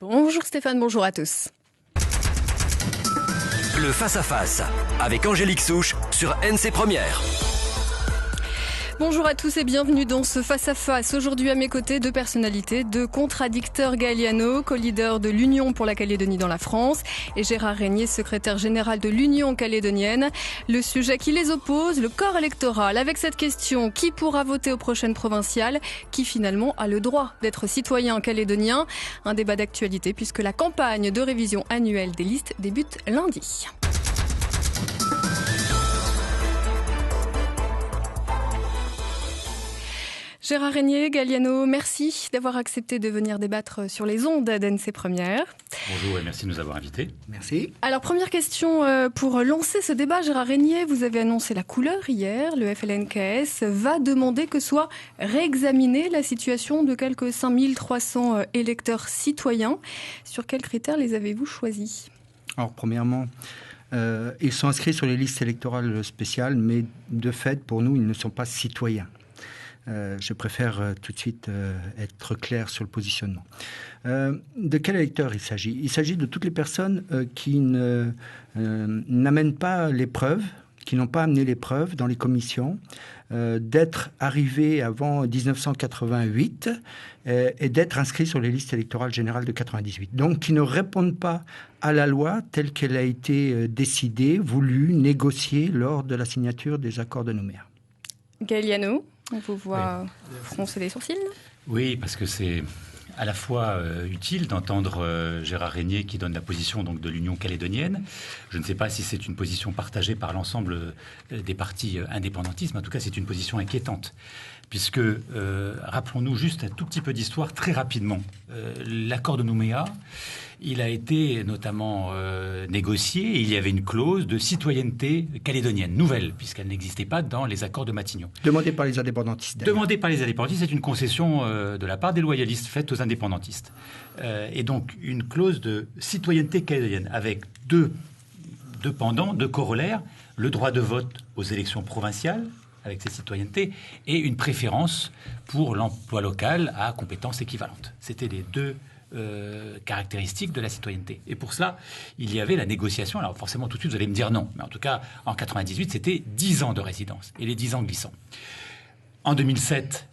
Bonjour Stéphane, bonjour à tous. Le face-à-face avec Angélique Souche sur NC Première. Bonjour à tous et bienvenue dans ce face-à-face. Aujourd'hui à mes côtés, deux personnalités, deux contradicteurs. Galiano, co-leader de l'Union pour la Calédonie dans la France, et Gérard Régnier, secrétaire général de l'Union calédonienne. Le sujet qui les oppose, le corps électoral. Avec cette question, qui pourra voter aux prochaines provinciales? Qui finalement a le droit d'être citoyen calédonien? Un débat d'actualité puisque la campagne de révision annuelle des listes débute lundi. Gérard Régnier, Galiano, merci d'avoir accepté de venir débattre sur les ondes d'NC Première. Bonjour et merci de nous avoir invités. Merci. Alors, première question pour lancer ce débat. Gérard Régnier, vous avez annoncé la couleur hier. Le FLNKS va demander que soit réexaminée la situation de quelques 5300 électeurs citoyens. Sur quels critères les avez-vous choisis ? Alors, premièrement, ils sont inscrits sur les listes électorales spéciales, mais de fait, pour nous, ils ne sont pas citoyens. Je préfère tout de suite être clair sur le positionnement. De quel électeur il s'agit ? Il s'agit de toutes les personnes qui n'amènent pas les preuves, qui n'ont pas amené les preuves dans les commissions, d'être arrivés avant 1988 et d'être inscrits sur les listes électorales générales de 98. Donc, qui ne répondent pas à la loi telle qu'elle a été décidée, voulue, négociée lors de la signature des accords de Nouméa. Galiano, on vous voit froncer les sourcils ? Oui, parce que c'est à la fois utile d'entendre Gérard Régnier qui donne la position donc, de l'Union calédonienne. Je ne sais pas si c'est une position partagée par l'ensemble des partis indépendantistes, mais en tout cas c'est une position inquiétante. Puisque, rappelons-nous juste un tout petit peu d'histoire très rapidement. L'accord de Nouméa, il a été notamment négocié et il y avait une clause de citoyenneté calédonienne, nouvelle, puisqu'elle n'existait pas dans les accords de Matignon. Demandée par les indépendantistes. Demandée par les indépendantistes, c'est une concession de la part des loyalistes faite aux indépendantistes. Et donc une clause de citoyenneté calédonienne avec deux pendants, deux corollaires, le droit de vote aux élections provinciales, avec ses citoyennetés, et une préférence pour l'emploi local à compétences équivalentes. C'était les deux caractéristiques de la citoyenneté. Et pour cela, il y avait la négociation. Alors forcément, tout de suite, vous allez me dire non. Mais en tout cas, en 98, c'était 10 ans de résidence, et les 10 ans glissants. En 2007,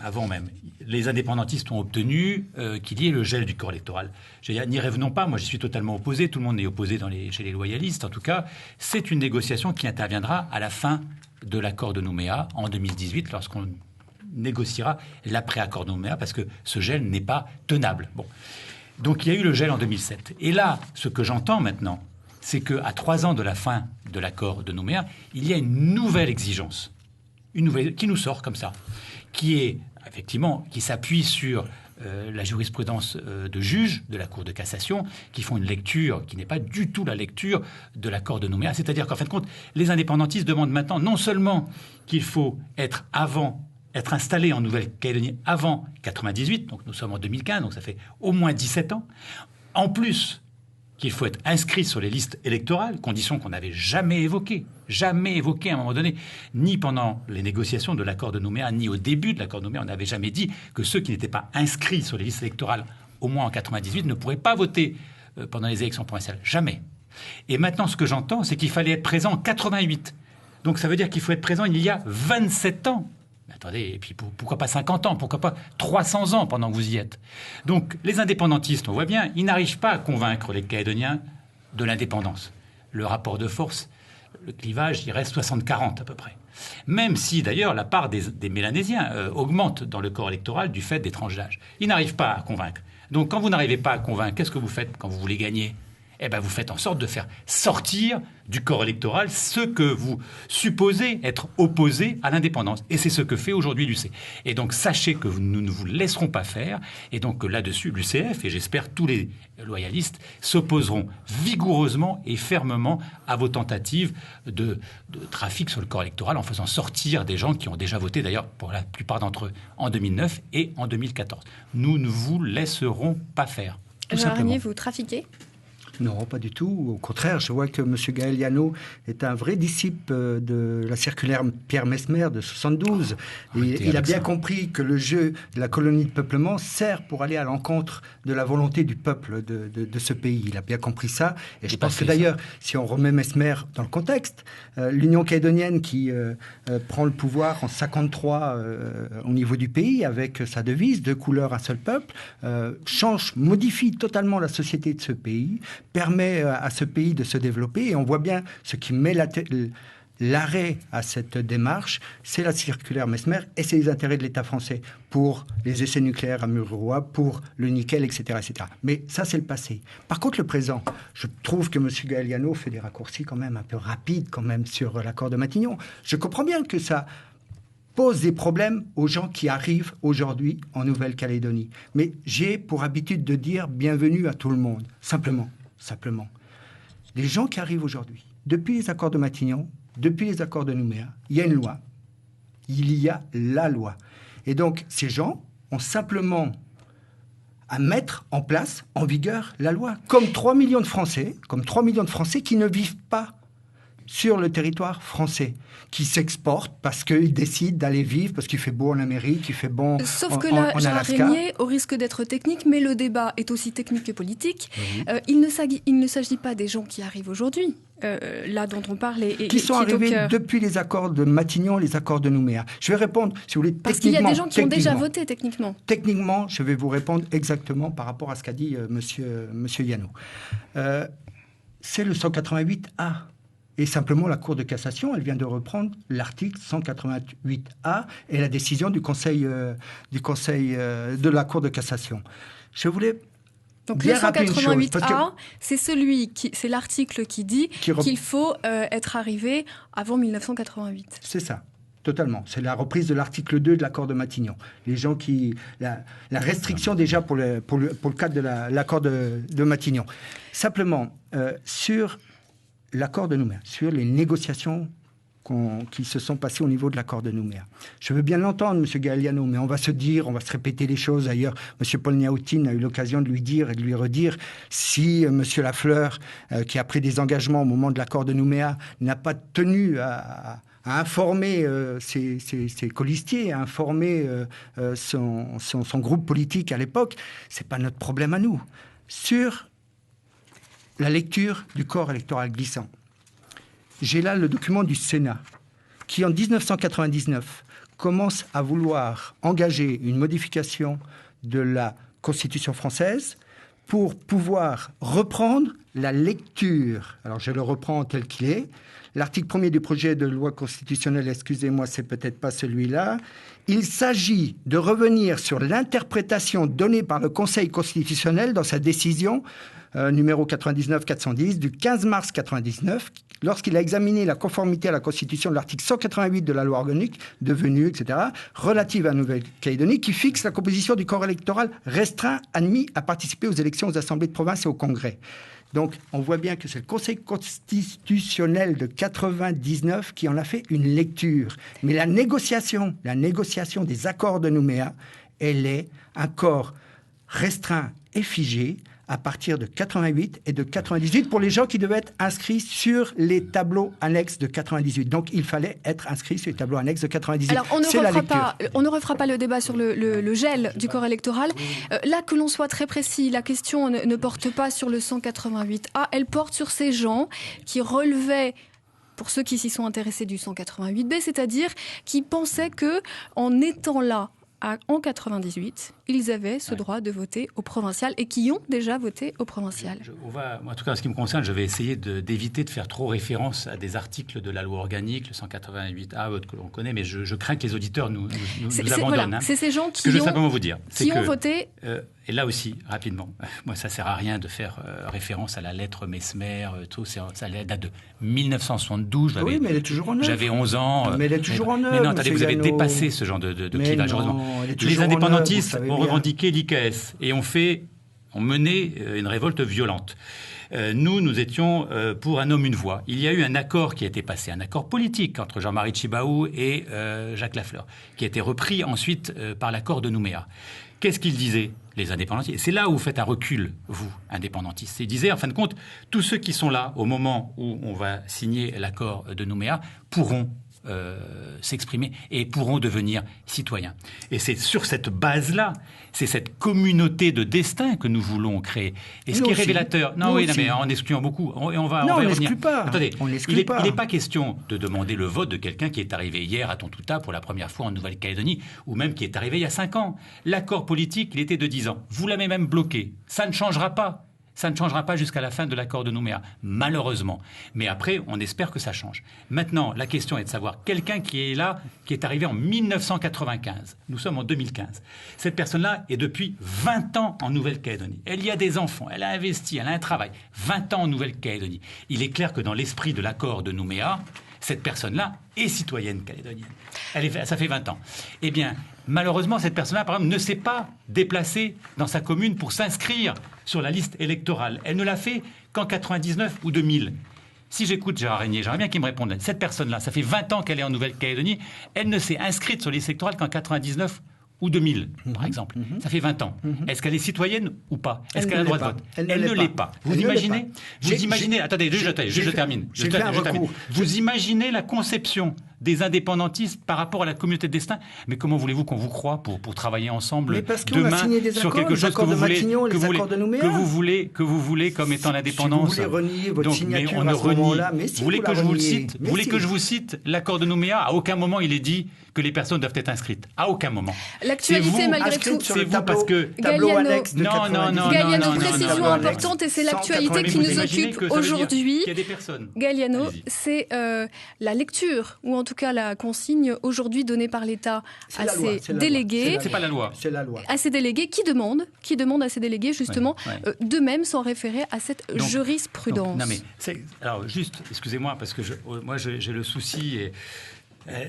avant même, les indépendantistes ont obtenu qu'il y ait le gel du corps électoral. N'y revenons pas, moi j'y suis totalement opposé, tout le monde est opposé chez les loyalistes. En tout cas, c'est une négociation qui interviendra à la fin de l'accord de Nouméa en 2018, lorsqu'on négociera l'après-accord de Nouméa, parce que ce gel n'est pas tenable. Bon. Donc il y a eu le gel en 2007. Et là, ce que j'entends maintenant, c'est qu'à 3 ans de la fin de l'accord de Nouméa, il y a une nouvelle exigence, une nouvelle qui nous sort comme ça, qui est effectivement, qui s'appuie sur la jurisprudence de juges de la Cour de cassation, qui font une lecture qui n'est pas du tout la lecture de l'accord de Nouméa. C'est-à-dire qu'en fin de compte, les indépendantistes demandent maintenant non seulement qu'il faut être installé en Nouvelle-Calédonie avant 98, donc nous sommes en 2015, donc ça fait au moins 17 ans, en plus qu'il faut être inscrit sur les listes électorales, condition qu'on n'avait jamais évoquée à un moment donné, ni pendant les négociations de l'accord de Nouméa, ni au début de l'accord de Nouméa. On n'avait jamais dit que ceux qui n'étaient pas inscrits sur les listes électorales, au moins en 98, ne pourraient pas voter pendant les élections provinciales. Jamais. Et maintenant, ce que j'entends, c'est qu'il fallait être présent en 88. Donc ça veut dire qu'il faut être présent il y a 27 ans. Mais attendez, et puis pourquoi pas 50 ans, pourquoi pas 300 ans pendant que vous y êtes. Donc les indépendantistes, on voit bien, ils n'arrivent pas à convaincre les Calédoniens de l'indépendance. Le rapport de force, le clivage, il reste 60-40 à peu près. Même si d'ailleurs la part des Mélanésiens augmente dans le corps électoral du fait des tranches d'âge. Ils n'arrivent pas à convaincre. Donc quand vous n'arrivez pas à convaincre, qu'est-ce que vous faites quand vous voulez gagner ? Eh bien, vous faites en sorte de faire sortir du corps électoral ceux que vous supposez être opposés à l'indépendance. Et c'est ce que fait aujourd'hui l'UC. Et donc, sachez que nous ne vous laisserons pas faire. Et donc, là-dessus, l'UCF, et j'espère tous les loyalistes, s'opposeront vigoureusement et fermement à vos tentatives de trafic sur le corps électoral en faisant sortir des gens qui ont déjà voté, d'ailleurs, pour la plupart d'entre eux, en 2009 et en 2014. Nous ne vous laisserons pas faire, tout simplement. Régnier, vous trafiquez ? Non, pas du tout. Au contraire, je vois que M. Gaëliano est un vrai disciple de la circulaire Pierre Messmer de 72. Il a bien compris que le jeu de la colonie de peuplement sert pour aller à l'encontre de la volonté du peuple de ce pays. Il a bien compris ça. Et je pense que d'ailleurs, si on remet Messmer dans le contexte, l'Union calédonienne qui prend le pouvoir en 53 au niveau du pays avec sa devise « deux couleurs, un seul peuple », modifie totalement la société de ce pays, permet à ce pays de se développer, et on voit bien ce qui met l'arrêt à cette démarche, c'est la circulaire Messmer et c'est les intérêts de l'État français pour les essais nucléaires à Mururoa, pour le nickel, etc., etc. Mais ça, c'est le passé. Par contre, le présent, je trouve que M. Gaëliano fait des raccourcis quand même un peu rapides quand même sur l'accord de Matignon. Je comprends bien que ça pose des problèmes aux gens qui arrivent aujourd'hui en Nouvelle-Calédonie. Mais j'ai pour habitude de dire bienvenue à tout le monde. Simplement. Les gens qui arrivent aujourd'hui, depuis les accords de Matignon, depuis les accords de Nouméa, il y a une loi. Il y a la loi. Et donc, ces gens ont simplement à mettre en place, en vigueur, la loi. Comme 3 millions de Français qui ne vivent pas sur le territoire français, qui s'exportent parce qu'ils décident d'aller vivre, parce qu'il fait beau en Amérique, il fait bon Sauf que là, Gérard Régnier, au risque d'être technique, mais le débat est aussi technique que politique, il ne s'agit pas des gens qui arrivent aujourd'hui, là dont on parle. Qui sont arrivés depuis les accords de Matignon, les accords de Nouméa. Je vais répondre, si vous voulez, techniquement. Parce qu'il y a des gens qui ont déjà voté, techniquement. Techniquement, je vais vous répondre exactement par rapport à ce qu'a dit monsieur Yano. C'est le 188A. Et simplement, la Cour de cassation, elle vient de reprendre l'article 188A et la décision du Conseil de la Cour de cassation. Je voulais donc le 188A, c'est l'article qui dit qu'il faut être arrivé avant 1988. C'est ça. Totalement. C'est la reprise de l'article 2 de l'accord de Matignon. Les gens la restriction déjà pour le cadre de l'accord de Matignon. Simplement, sur l'accord de Nouméa, sur les négociations qui se sont passées au niveau de l'accord de Nouméa. Je veux bien l'entendre, M. Gaëliano, mais on va se répéter les choses. D'ailleurs, M. Paul Niaoutine a eu l'occasion de lui dire et de lui redire, si M. Lafleur, qui a pris des engagements au moment de l'accord de Nouméa, n'a pas tenu à informer ses colistiers, à informer son groupe politique à l'époque, c'est pas notre problème à nous. Sur la lecture du corps électoral glissant. J'ai là le document du Sénat qui, en 1999, commence à vouloir engager une modification de la Constitution française pour pouvoir reprendre la lecture. Alors, je le reprends tel qu'il est. L'article 1er du projet de loi constitutionnelle, excusez-moi, c'est peut-être pas celui-là. Il s'agit de revenir sur l'interprétation donnée par le Conseil constitutionnel dans sa décision numéro 99-410 du 15 mars 99, lorsqu'il a examiné la conformité à la Constitution de l'article 188 de la loi organique, devenue, etc., relative à la Nouvelle-Calédonie, qui fixe la composition du corps électoral restreint admis à participer aux élections aux assemblées de province et au Congrès. Donc, on voit bien que c'est le Conseil constitutionnel de 99 qui en a fait une lecture. Mais la négociation des accords de Nouméa, elle est un corps restreint et figé à partir de 88 et de 98 pour les gens qui devaient être inscrits sur les tableaux annexes de 98. Donc, il fallait être inscrit sur les tableaux annexes de 98. Alors, on ne refera pas le débat sur le gel du corps électoral. Là, que l'on soit très précis, la question ne porte pas sur le 188A, elle porte sur ces gens qui relevaient, pour ceux qui s'y sont intéressés, du 188B, c'est-à-dire qui pensaient que, en étant là, en 98, ils avaient ce droit de voter au provincial et qui ont déjà voté au provincial. Moi, en tout cas, en ce qui me concerne, je vais essayer d'éviter de faire trop référence à des articles de la loi organique, le 188A, que l'on connaît, mais je crains que les auditeurs nous abandonnent. Voilà, c'est ces gens qui je veux simplement vous dire, ont voté. Et là aussi, rapidement, moi, ça ne sert à rien de faire référence à la lettre Messmer, tout, ça date de 1972. Oui, mais elle est toujours en œuvre. J'avais 11 ans. Mais elle est toujours en œuvre. Mais non, attendez, vous avez dépassé ce genre de clivage, heureusement. Les indépendantistes ont revendiqué l'IKS et ont mené une révolte violente. Nous étions pour un homme, une voix. Il y a eu un accord qui a été passé, un accord politique entre Jean-Marie Tjibaou et Jacques Lafleur, qui a été repris ensuite par l'accord de Nouméa. Qu'est-ce qu'il disait ? les indépendantistes. Et c'est là où vous faites un recul, vous, indépendantistes. Il disait, en fin de compte, tous ceux qui sont là au moment où on va signer l'accord de Nouméa pourront s'exprimer et pourront devenir citoyens. Et c'est sur cette base-là, c'est cette communauté de destin que nous voulons créer. Et ce qui est révélateur... Non, mais en excluant beaucoup. Et on va y revenir. Pas. Attendez, il n'est pas question de demander le vote de quelqu'un qui est arrivé hier à Tontouta pour la première fois en Nouvelle-Calédonie, ou même qui est arrivé il y a 5 ans. L'accord politique, il était de 10 ans. Vous l'avez même bloqué. Ça ne changera pas. Ça ne changera pas jusqu'à la fin de l'accord de Nouméa, malheureusement. Mais après, on espère que ça change. Maintenant, la question est de savoir, quelqu'un qui est là, qui est arrivé en 1995, nous sommes en 2015, cette personne-là est depuis 20 ans en Nouvelle-Calédonie. Elle y a des enfants, elle a investi, elle a un travail. 20 ans en Nouvelle-Calédonie. Il est clair que dans l'esprit de l'accord de Nouméa, cette personne-là est citoyenne calédonienne. Ça fait 20 ans. Eh bien, malheureusement, cette personne-là, par exemple, ne s'est pas déplacée dans sa commune pour s'inscrire sur la liste électorale. Elle ne l'a fait qu'en 99 ou 2000. Si j'écoute Gérard Régnier, j'aimerais bien qu'il me réponde. Cette personne-là, ça fait 20 ans qu'elle est en Nouvelle-Calédonie, elle ne s'est inscrite sur la liste électorale qu'en 99 ou 2000, par exemple. Ça fait 20 ans. Est-ce qu'elle est citoyenne ou pas? Est-ce qu'elle a le droit de vote? Elle ne l'est pas. Vous imaginez... Attendez, je termine. Vous imaginez la conception des indépendantistes par rapport à la communauté de destin? Mais comment voulez-vous qu'on vous croie pour travailler ensemble demain sur quelque chose que vous voulez comme étant l'indépendance? Si vous voulez renier votre signature mais à ce moment-là, mais si vous voulez que je vous le cite? Vous voulez que je vous cite l'accord de Nouméa? À aucun moment il est dit que les personnes doivent être inscrites. À aucun moment. L'actualité, malgré tout, c'est vous parce que... Non. Galliano, précision importante, et c'est l'actualité qui nous occupe aujourd'hui. Galliano, c'est la lecture, ou en tout cas la consigne aujourd'hui donnée par l'État à ses délégués. C'est pas la loi. C'est la loi. À ses délégués qui demandent à ses délégués justement d'eux-mêmes s'en référer à cette jurisprudence. Alors juste, excusez-moi, parce que moi j'ai le souci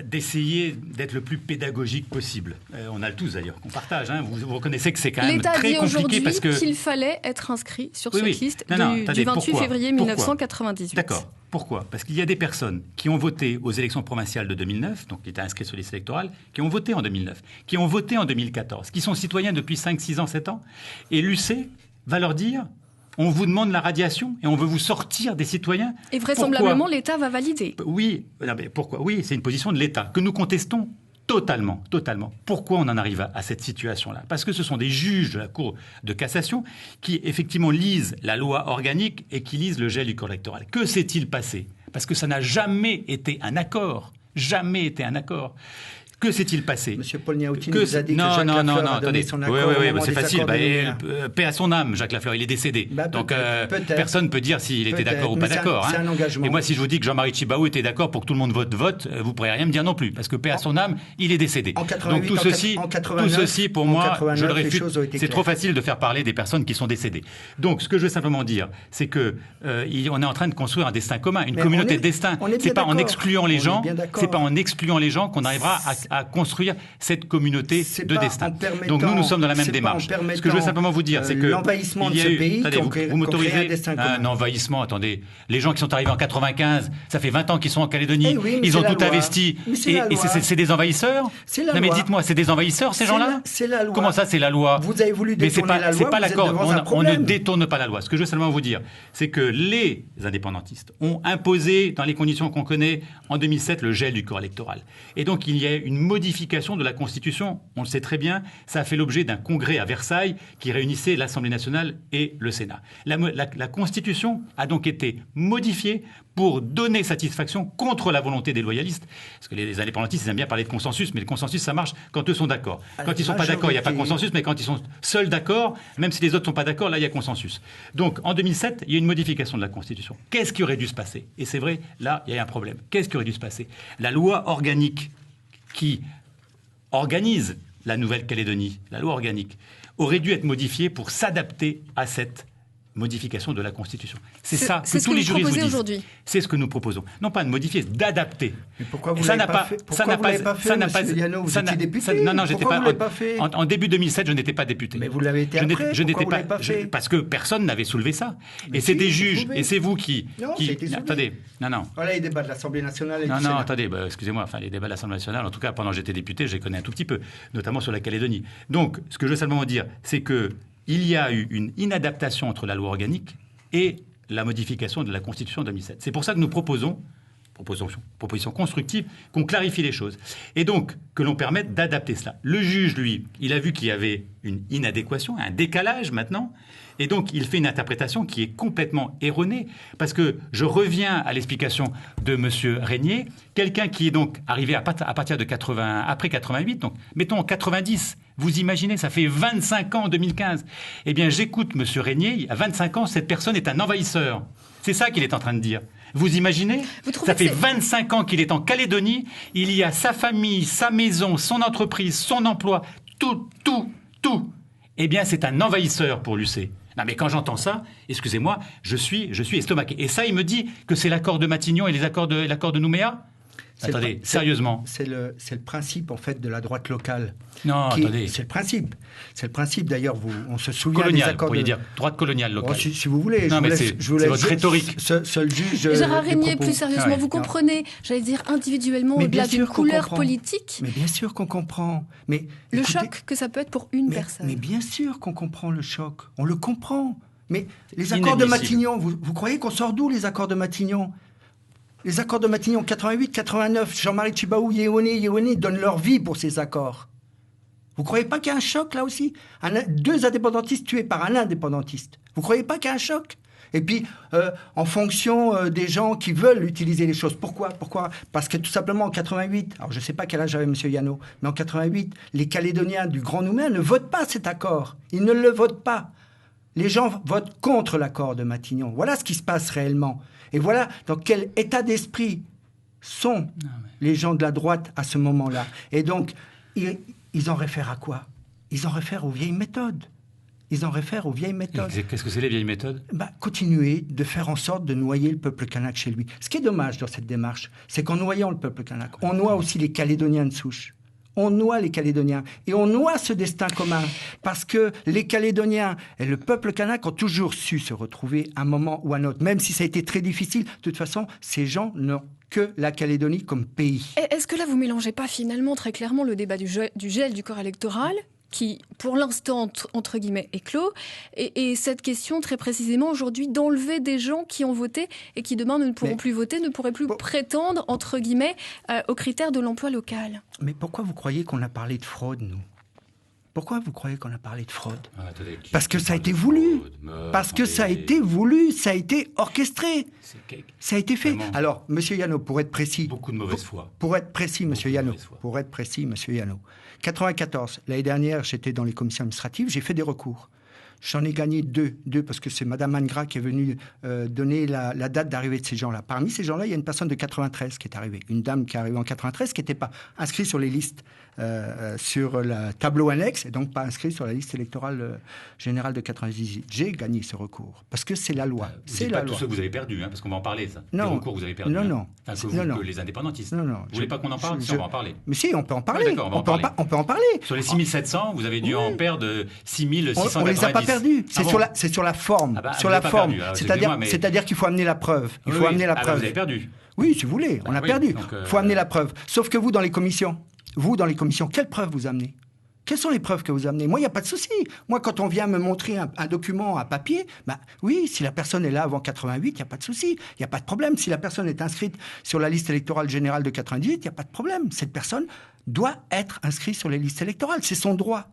d'essayer d'être le plus pédagogique possible. On a le tous d'ailleurs, qu'on partage. Vous reconnaissez que c'est quand même très compliqué parce que... L'État dit aujourd'hui qu'il fallait être inscrit sur cette liste du 28 février 1998. D'accord. Pourquoi? Parce qu'il y a des personnes qui ont voté aux élections provinciales de 2009, donc qui étaient inscrites sur les listes électorales, qui ont voté en 2009, qui ont voté en 2014, qui sont citoyens depuis 5, 6 ans, 7 ans, et l'UC va leur dire... On vous demande la radiation et on veut vous sortir des citoyens. Et vraisemblablement, l'État va valider. Oui, mais pourquoi? Oui, c'est une position de l'État que nous contestons totalement. Pourquoi on en arrive à cette situation-là? Parce que ce sont des juges de la Cour de cassation qui, effectivement, lisent la loi organique et qui lisent le gel du corps électoral. Que s'est-il passé? Parce que ça n'a jamais été un accord. Jamais été un accord. Que s'est-il passé? Monsieur Paul Niaoutine nous a dit que Jacques Lafleur a donné son accord. Oui, c'est facile. Paix à son âme, Jacques Lafleur, il est décédé. Donc personne ne peut dire s'il était d'accord ou pas d'accord. C'est un engagement. Et moi, si je vous dis que Jean-Marie Tjibaou était d'accord pour que tout le monde vote, vous ne pourrez rien me dire non plus. Parce que paix à son âme, il est décédé. Donc tout ceci, pour moi, je le réfute. C'est trop facile de faire parler des personnes qui sont décédées. Donc ce que je veux simplement dire, c'est que on est en train de construire un destin commun, une communauté de destin. C'est pas en excluant les gens, qu'on arrivera à construire cette communauté de destin. Donc nous sommes dans la même démarche. Ce que je veux simplement vous dire, c'est que l'envahissement de ce pays, vous m'autorisez un envahissement. Attendez, les gens qui sont arrivés en 95, ça fait 20 ans qu'ils sont en Calédonie, ils ont tout investi, et c'est des envahisseurs. Non mais dites-moi, c'est des envahisseurs ces gens-là? C'est la loi. Comment ça, c'est la loi? Vous avez voulu détourner la loi. C'est pas l'accord. On ne détourne pas la loi. Ce que je veux seulement vous dire, c'est que les indépendantistes ont imposé, dans les conditions qu'on connaît, en 2007, le gel du corps électoral. Et donc il y a une modification de la Constitution. On le sait très bien, ça a fait l'objet d'un congrès à Versailles qui réunissait l'Assemblée nationale et le Sénat. La Constitution a donc été modifiée pour donner satisfaction contre la volonté des loyalistes. Parce que les indépendantistes, ils aiment bien parler de consensus, mais le consensus, ça marche quand eux sont d'accord. Quand ils ne sont pas d'accord, il n'y a pas de consensus, mais quand ils sont seuls d'accord, même si les autres ne sont pas d'accord, là, il y a consensus. Donc, en 2007, il y a une modification de la Constitution. Qu'est-ce qui aurait dû se passer? Et c'est vrai, là, il y a un problème. Qu'est-ce qui aurait dû se passer? La loi organique qui organise la Nouvelle-Calédonie, la loi organique, aurait dû être modifiée pour s'adapter à cette modification de la Constitution. C'est ça que tous les juristes vous disent. Aujourd'hui. C'est ce que nous proposons. Non pas de modifier, d'adapter. Mais pourquoi vous ne l'avez pas fait? Pourquoi vous l'avez pas fait, monsieur Yano? Vous étiez député. Non, j'étais pas. En début 2007, je n'étais pas député. Mais vous l'avez été après. Je n'étais pas fait. Parce que personne n'avait soulevé ça. Mais et c'est des juges. Et c'est vous qui. Non, ça a été soulevé. Attendez. Non. Voilà les débats de l'Assemblée nationale. Et non, attendez. Excusez-moi. Enfin, les débats de l'Assemblée nationale. En tout cas, pendant que j'étais député, je les connais un tout petit peu, notamment sur la Calédonie. Donc, ce que je veux simplement dire, c'est que il y a eu une inadaptation entre la loi organique et la modification de la Constitution de 2007. C'est pour ça que nous proposition constructive, qu'on clarifie les choses. Et donc, que l'on permette d'adapter cela. Le juge, lui, il a vu qu'il y avait une inadéquation, un décalage maintenant, et donc il fait une interprétation qui est complètement erronée, parce que je reviens à l'explication de M. Régnier, quelqu'un qui est donc arrivé à partir de 80, après 88, donc mettons en 90, vous imaginez, ça fait 25 ans en 2015. Eh bien, j'écoute M. Régnier, à 25 ans, cette personne est un envahisseur. C'est ça qu'il est en train de dire. Vous imaginez ? Ça fait 25 ans qu'il est en Calédonie, il y a sa famille, sa maison, son entreprise, son emploi, tout. Eh bien, c'est un envahisseur pour l'UC. Non, mais quand j'entends ça, excusez-moi, je suis estomaqué. Et ça, il me dit que c'est l'accord de Matignon et l'accord de Nouméa ? Attendez, sérieusement. C'est le principe, en fait, de la droite locale. Non, attendez. C'est le principe. C'est le principe, d'ailleurs, on se souvient colonial, des accords vous pourriez dire droite coloniale locale. Oh, si vous voulez. Non, mais c'est votre rhétorique. Seul juge. Gérard Régnier, plus sérieusement, vous comprenez, j'allais dire individuellement, au-delà d'une couleur politique. Mais bien sûr qu'on comprend. Mais le choc que ça peut être pour une personne. Mais bien sûr qu'on comprend le choc. On le comprend. Mais les accords de Matignon, vous croyez qu'on sort d'où, les accords de Matignon ? Les accords de Matignon 88, 89, Jean-Marie Tjibaou, Yéhouné donnent leur vie pour ces accords. Vous ne croyez pas qu'il y a un choc là aussi ? Deux indépendantistes tués par un indépendantiste. Vous ne croyez pas qu'il y a un choc ? Et puis, en fonction des gens qui veulent utiliser les choses. Pourquoi ? Parce que tout simplement en 88, alors je ne sais pas quel âge avait M. Yano, mais en 88, les Calédoniens du Grand Nouméa ne votent pas cet accord. Ils ne le votent pas. Les gens votent contre l'accord de Matignon. Voilà ce qui se passe réellement. Et voilà dans quel état d'esprit sont les gens de la droite à ce moment-là. Et donc, ils en réfèrent à quoi ? Ils en réfèrent aux vieilles méthodes. Qu'est-ce que c'est les vieilles méthodes ? Continuer de faire en sorte de noyer le peuple kanak chez lui. Ce qui est dommage dans cette démarche, c'est qu'en noyant le peuple kanak, on noie aussi les Calédoniens de souche. On noie les Calédoniens et on noie ce destin commun parce que les Calédoniens et le peuple kanak ont toujours su se retrouver à un moment ou à un autre, même si ça a été très difficile. De toute façon, ces gens n'ont que la Calédonie comme pays. Est-ce que là, vous ne mélangez pas finalement très clairement le débat du gel du corps électoral qui, pour l'instant, entre guillemets, est clos, et cette question, très précisément, aujourd'hui, d'enlever des gens qui ont voté et qui, demain, ne pourront plus voter, ne pourraient plus prétendre, entre guillemets, aux critères de l'emploi local. Mais pourquoi vous croyez qu'on a parlé de fraude, nous ? Pourquoi vous croyez qu'on a parlé de fraude ? Parce que ça a été voulu. Parce que ça a été voulu, ça a été orchestré. Ça a été fait. Alors, M. Yano, pour être précis... Beaucoup de mauvaise foi. Pour être précis, M. Yano. 94, l'année dernière, j'étais dans les commissions administratives, j'ai fait des recours. J'en ai gagné deux parce que c'est Mme Mangra qui est venue donner la date d'arrivée de ces gens-là. Parmi ces gens-là, il y a une personne de 93 qui est arrivée. Une dame qui est arrivée en 93 qui n'était pas inscrite sur les listes, sur le tableau annexe, et donc pas inscrite sur la liste électorale générale de 98. J'ai gagné ce recours parce que c'est la loi. C'est la loi. Tous ceux que vous avez perdus, parce qu'on va en parler, ça. Non. Les recours que vous avez perdus. Non. Que les indépendantistes. Non. Vous voulez pas qu'on en parle ? Si, on va en parler. Mais si, on peut en parler. D'accord, on peut en parler. Sur les 6700, vous avez dû en perdre 6690. On les a pas perdus. C'est sur la forme. Sur la forme. C'est-à-dire qu'il faut amener la preuve. Vous avez perdu. Oui, si vous voulez, on a perdu. Il faut amener la preuve. Sauf que vous, dans les commissions, quelles preuves vous amenez ? Quelles sont les preuves que vous amenez ? Moi, il n'y a pas de souci. Moi, quand on vient me montrer un document à papier, oui, si la personne est là avant 88, il n'y a pas de souci. Il n'y a pas de problème. Si la personne est inscrite sur la liste électorale générale de 98, il n'y a pas de problème. Cette personne doit être inscrite sur les listes électorales. C'est son droit.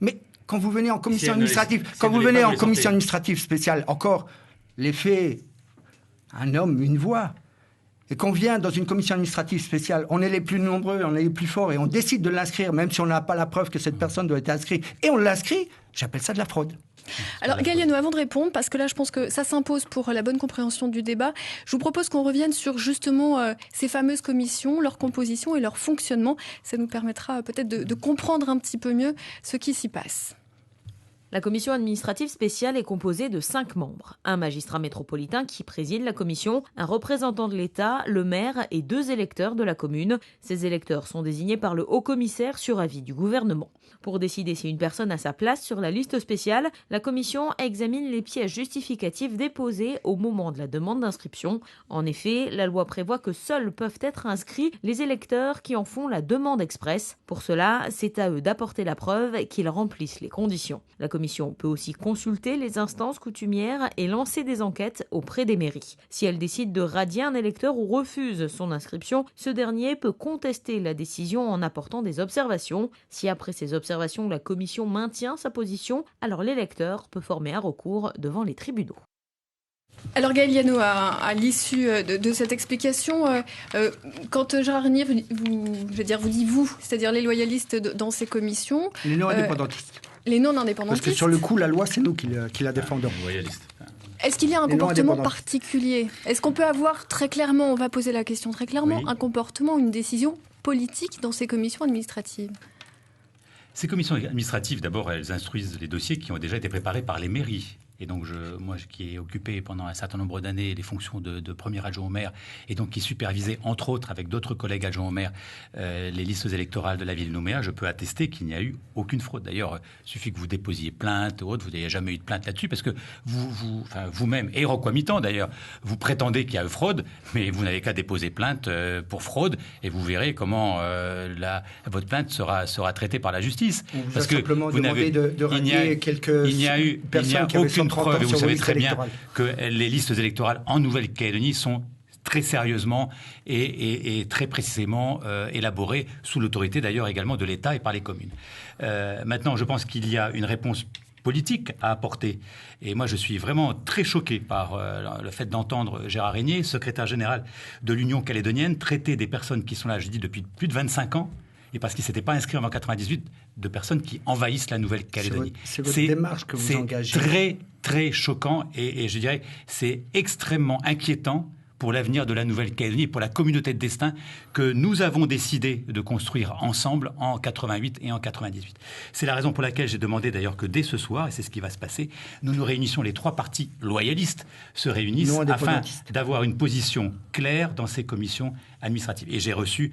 Mais quand vous venez en commission administrative spéciale, encore, l'effet, un homme, une voix, et qu'on vient dans une commission administrative spéciale, on est les plus nombreux, on est les plus forts, et on décide de l'inscrire, même si on n'a pas la preuve que cette personne doit être inscrite, et on l'inscrit, j'appelle ça de la fraude. Alors Galliano, avant de répondre, parce que là je pense que ça s'impose pour la bonne compréhension du débat, je vous propose qu'on revienne sur justement ces fameuses commissions, leur composition et leur fonctionnement. Ça nous permettra peut-être de comprendre un petit peu mieux ce qui s'y passe. La commission administrative spéciale est composée de 5 membres. Un magistrat métropolitain qui préside la commission, un représentant de l'État, le maire et 2 électeurs de la commune. Ces électeurs sont désignés par le haut-commissaire sur avis du gouvernement. Pour décider si une personne a sa place sur la liste spéciale, la commission examine les pièces justificatives déposées au moment de la demande d'inscription. En effet, la loi prévoit que seuls peuvent être inscrits les électeurs qui en font la demande expresse. Pour cela, c'est à eux d'apporter la preuve qu'ils remplissent les conditions. La commission peut aussi consulter les instances coutumières et lancer des enquêtes auprès des mairies. Si elle décide de radier un électeur ou refuse son inscription, ce dernier peut contester la décision en apportant des observations. Si après ces observations, la commission maintient sa position, alors l'électeur peut former un recours devant les tribunaux. Alors Gaël Liano, à l'issue de cette explication, quand Gérard Régnier vous dit vous, c'est-à-dire les loyalistes dans ces commissions... Les non-indépendantistes. Les non-indépendantistes. Parce que sur le coup, la loi, c'est nous qui la défendons. Est-ce qu'il y a un comportement particulier ? Est-ce qu'on peut avoir très clairement, on va poser la question très clairement, un comportement, une décision politique dans ces commissions administratives ? Ces commissions administratives, d'abord, elles instruisent les dossiers qui ont déjà été préparés par les mairies. Et donc, moi qui ai occupé pendant un certain nombre d'années les fonctions de premier adjoint au maire, et donc qui supervisait, entre autres, avec d'autres collègues adjoints au maire, les listes électorales de la ville de Nouméa, je peux attester qu'il n'y a eu aucune fraude. D'ailleurs, il suffit que vous déposiez plainte ou autre, vous n'avez jamais eu de plainte là-dessus, parce que vous-même, et Rocco Mitan d'ailleurs, vous prétendez qu'il y a eu fraude, mais vous n'avez qu'à déposer plainte pour fraude, et vous verrez comment votre plainte sera traitée par la justice. On vous a simplement demandé de radier quelques personnes qui avaient aucune preuve, et vous savez très bien que les listes électorales en Nouvelle-Calédonie sont très sérieusement et très précisément élaborées, sous l'autorité d'ailleurs également de l'État et par les communes. Maintenant, je pense qu'il y a une réponse politique à apporter. Et moi, je suis vraiment très choqué par le fait d'entendre Gérard Régnier, secrétaire général de l'Union calédonienne, traiter des personnes qui sont là, je dis, depuis plus de 25 ans, et parce qu'ils ne s'étaient pas inscrits avant 1998, de personnes qui envahissent la Nouvelle-Calédonie. C'est votre démarche que vous engagez. C'est très, très choquant et je dirais c'est extrêmement inquiétant pour l'avenir de la Nouvelle-Calédonie, pour la communauté de destin que nous avons décidé de construire ensemble en 88 et en 98. C'est la raison pour laquelle j'ai demandé d'ailleurs que dès ce soir, et c'est ce qui va se passer, nous réunissions, les 3 partis loyalistes se réunissent afin d'avoir une position claire dans ces commissions administratives. Et j'ai reçu,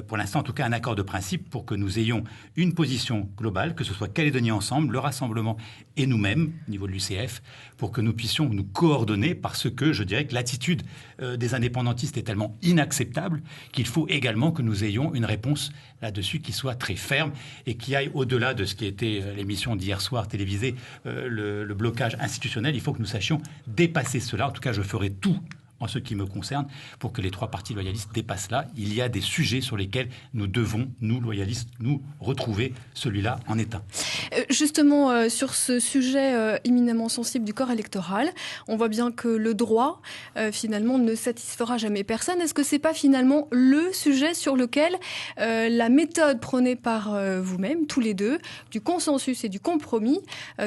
pour l'instant en tout cas, un accord de principe pour que nous ayons une position globale, que ce soit Calédonie Ensemble, le Rassemblement et nous-mêmes, au niveau de l'UCF, pour que nous puissions nous coordonner, parce que je dirais que l'attitude des indépendantistes est tellement inacceptable qu'il faut également que nous ayons une réponse là-dessus qui soit très ferme et qui aille au-delà de ce qui était l'émission d'hier soir télévisée, le blocage institutionnel. Il faut que nous sachions dépasser cela. En tout cas, je ferai tout en ce qui me concerne, pour que les 3 partis loyalistes dépassent là. Il y a des sujets sur lesquels nous devons, nous loyalistes, nous retrouver celui-là en état. Justement, sur ce sujet éminemment sensible du corps électoral, on voit bien que le droit, finalement, ne satisfera jamais personne. Est-ce que c'est pas finalement le sujet sur lequel la méthode prônée par vous-même, tous les deux, du consensus et du compromis,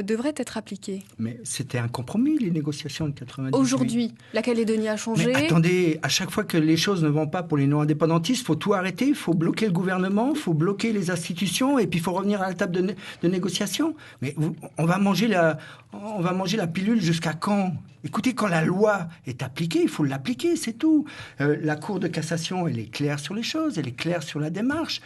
devrait être appliquée ? Mais c'était un compromis, les négociations de 98. Aujourd'hui, la Calédonie a changé. Mais attendez, à chaque fois que les choses ne vont pas pour les non-indépendantistes, il faut tout arrêter, il faut bloquer le gouvernement, il faut bloquer les institutions, et puis il faut revenir à la table de négociation. Mais on va manger la pilule jusqu'à quand ? Écoutez, quand la loi est appliquée, il faut l'appliquer, c'est tout. La Cour de cassation, elle est claire sur les choses, elle est claire sur la démarche.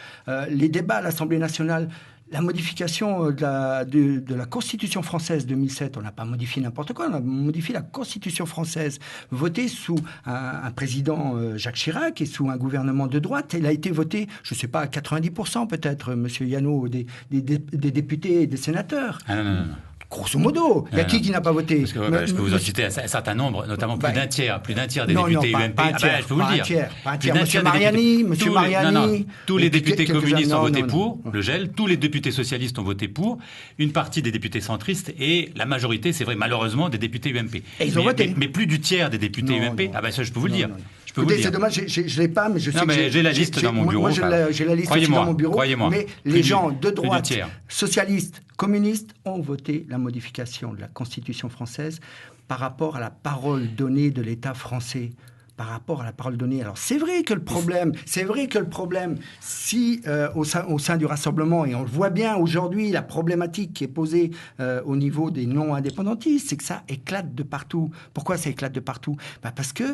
Les débats à l'Assemblée nationale, la modification de la Constitution française 2007, on n'a pas modifié n'importe quoi, on a modifié la Constitution française, votée sous un président Jacques Chirac et sous un gouvernement de droite. Elle a été votée, je ne sais pas, à 90% peut-être, monsieur Liano, des députés et des sénateurs. Ah non. Grosso modo, il y a qui n'a pas voté? Parce que, je peux vous en citer un certain nombre, notamment plus d'un tiers des députés UMP. Je peux vous le dire. Pas un tiers. Monsieur Mariani. Tous les députés communistes ont voté pour le gel. Tous les députés socialistes ont voté pour. Une partie des députés centristes et la majorité, c'est vrai, malheureusement, des députés UMP. Et ils ont voté. Mais plus du tiers des députés UMP. Ah ben ça, je peux vous le dire. Écoutez, c'est dommage, je ne l'ai pas, mais je sais que j'ai la liste dans mon bureau. Moi, j'ai la liste aussi dans mon bureau. Croyez-moi. Mais les gens de droite, socialistes, communistes, ont voté la modification de la Constitution française par rapport à la parole donnée de l'État français, par rapport à la parole donnée. Alors c'est vrai que le problème, si au sein du rassemblement, et on le voit bien aujourd'hui, la problématique qui est posée au niveau des non-indépendantistes, c'est que ça éclate de partout. Pourquoi ça éclate de partout ? Parce que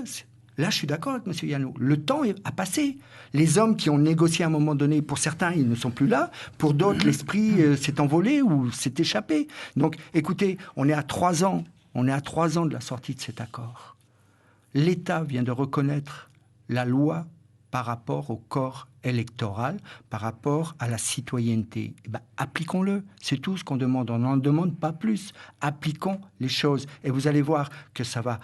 là, je suis d'accord avec M. Yano. Le temps a passé. Les hommes qui ont négocié à un moment donné, pour certains, ils ne sont plus là. Pour d'autres, l'esprit s'est envolé ou s'est échappé. Donc, écoutez, on est à 3 ans de la sortie de cet accord. L'État vient de reconnaître la loi par rapport au corps électoral, par rapport à la citoyenneté. Appliquons-le. C'est tout ce qu'on demande. On n'en demande pas plus. Appliquons les choses. Et vous allez voir que ça va